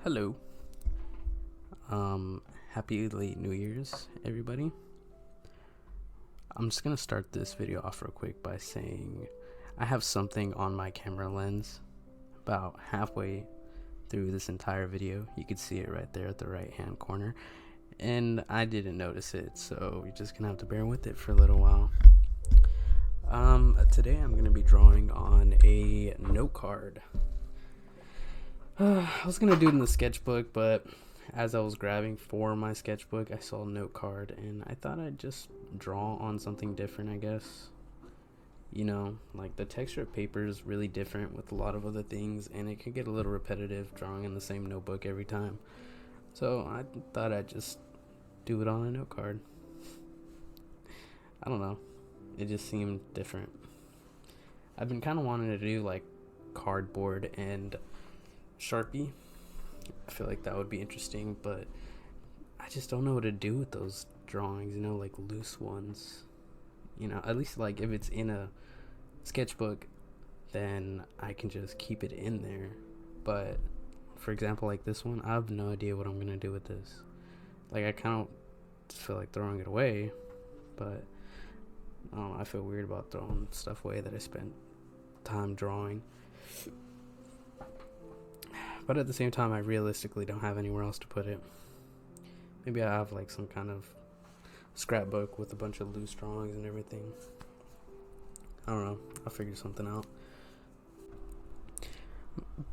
Hello. Happy late New Year's, everybody. I'm just gonna start this video off real quick by saying I have something on my camera lens about halfway through this entire video. You can see it right there at the right hand corner, and I didn't notice it, so you're just gonna have to bear with it for a little while. Today I'm gonna be drawing on a note card. I was gonna do it in the sketchbook, but as I was grabbing for my sketchbook, I saw a note card, and I thought I'd just draw on something different, I guess. You know, like the texture of paper is really different with a lot of other things, and it can get a little repetitive drawing in the same notebook every time. So I thought I'd just do it on a note card. I don't know. It just seemed different. I've been kind of wanting to do like cardboard and Sharpie. I feel like that would be interesting, but I just don't know what to do with those drawings, like loose ones. At least like if it's in a sketchbook, then I can just keep it in there. But for example, like this one, I have no idea what I'm gonna do with this. Like I kind of just feel like throwing it away, but I don't know, I feel weird about throwing stuff away that I spent time drawing. But at the same time, I realistically don't have anywhere else to put it. Maybe I have like some kind of scrapbook with a bunch of loose drawings and everything. I don't know. I'll figure something out.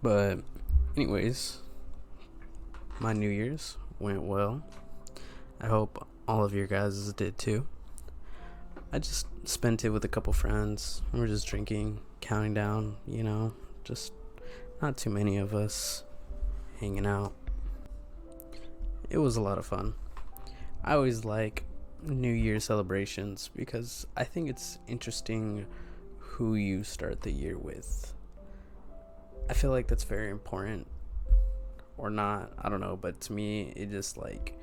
But anyways, my New Year's went well. I hope all of your guys did too. I just spent it with a couple friends. We were just drinking, counting down, just not too many of us hanging out. It was a lot of fun. I always like New Year celebrations because I think it's interesting who you start the year with. I feel like that's very important, or not, I don't know, but to me it just like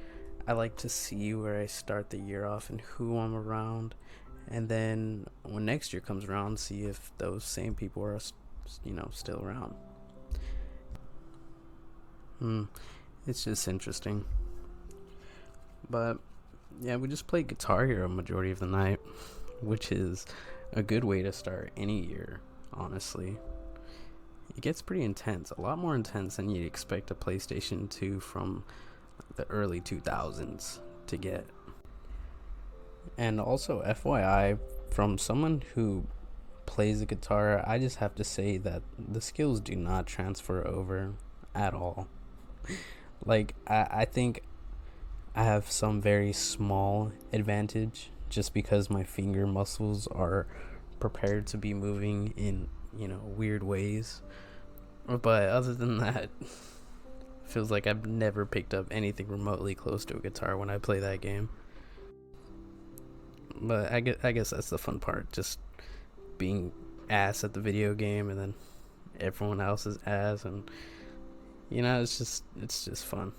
I like to see where I start the year off and who I'm around, and then when next year comes around, see if those same people are still around. It's just interesting. But yeah, we just played Guitar Hero majority of the night, which is a good way to start any year, honestly. It gets pretty intense, a lot more intense than you'd expect a PlayStation 2 from the early 2000s to get. And also, FYI, from someone who plays the guitar, I just have to say that the skills do not transfer over at all. Like, I think I have some very small advantage just because my finger muscles are prepared to be moving in, weird ways. But other than that, feels like I've never picked up anything remotely close to a guitar when I play that game. But I guess that's the fun part, just being ass at the video game and then everyone else is ass, and it's just fun.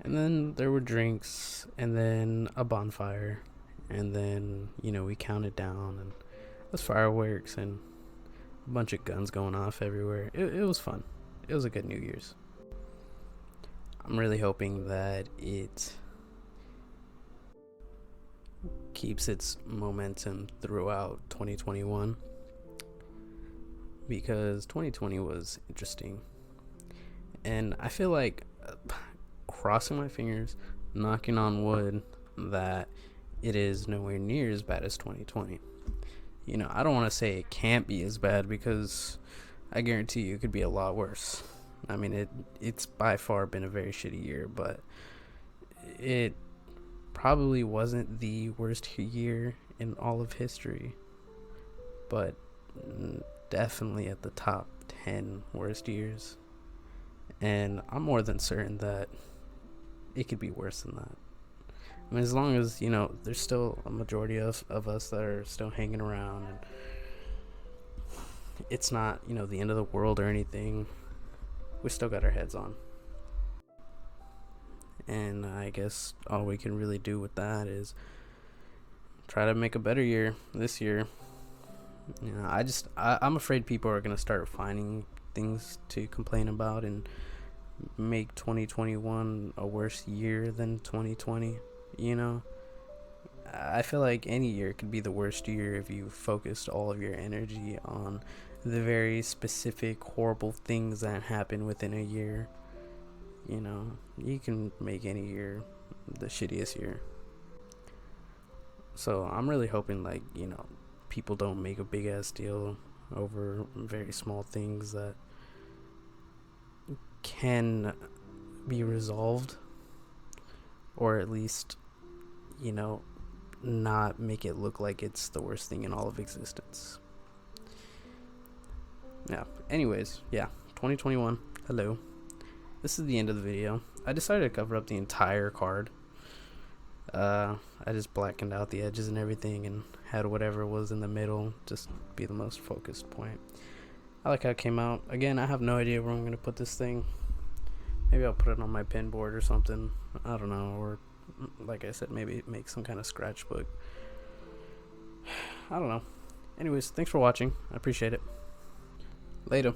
And then there were drinks, and then a bonfire, and then we counted down, and it was fireworks and a bunch of guns going off everywhere. It was fun. It was a good New Year's. I'm really hoping that it keeps its momentum throughout 2021, because 2020 was interesting, and I feel like crossing my fingers, knocking on wood, that it is nowhere near as bad as 2020. I don't want to say it can't be as bad, because I guarantee you it could be a lot worse. I mean, it's by far been a very shitty year, but it probably wasn't the worst year in all of history, but definitely at the top 10 worst years. And I'm more than certain that it could be worse than that. I mean, as long as, there's still a majority of us that are still hanging around, and it's not, the end of the world or anything, we still got our heads on. And I guess all we can really do with that is try to make a better year this year. I'm afraid people are going to start finding things to complain about and make 2021 a worse year than 2020, you know? I feel like any year could be the worst year if you focused all of your energy on the very specific horrible things that happen within a year. You know, you can make any year the shittiest year. So I'm really hoping, like, people don't make a big ass deal over very small things that can be resolved, or at least, you know, not make it look like it's the worst thing in all of existence. Yeah. Anyways, yeah. 2021. Hello. This is the end of the video. I decided to cover up the entire card. I just blackened out the edges and everything and had whatever was in the middle just be the most focused point. I like how it came out. Again, I have no idea where I'm going to put this thing. Maybe I'll put it on my pen board or something. I don't know. Or, like I said, maybe make some kind of scratch book. I don't know. Anyways, thanks for watching. I appreciate it. Later.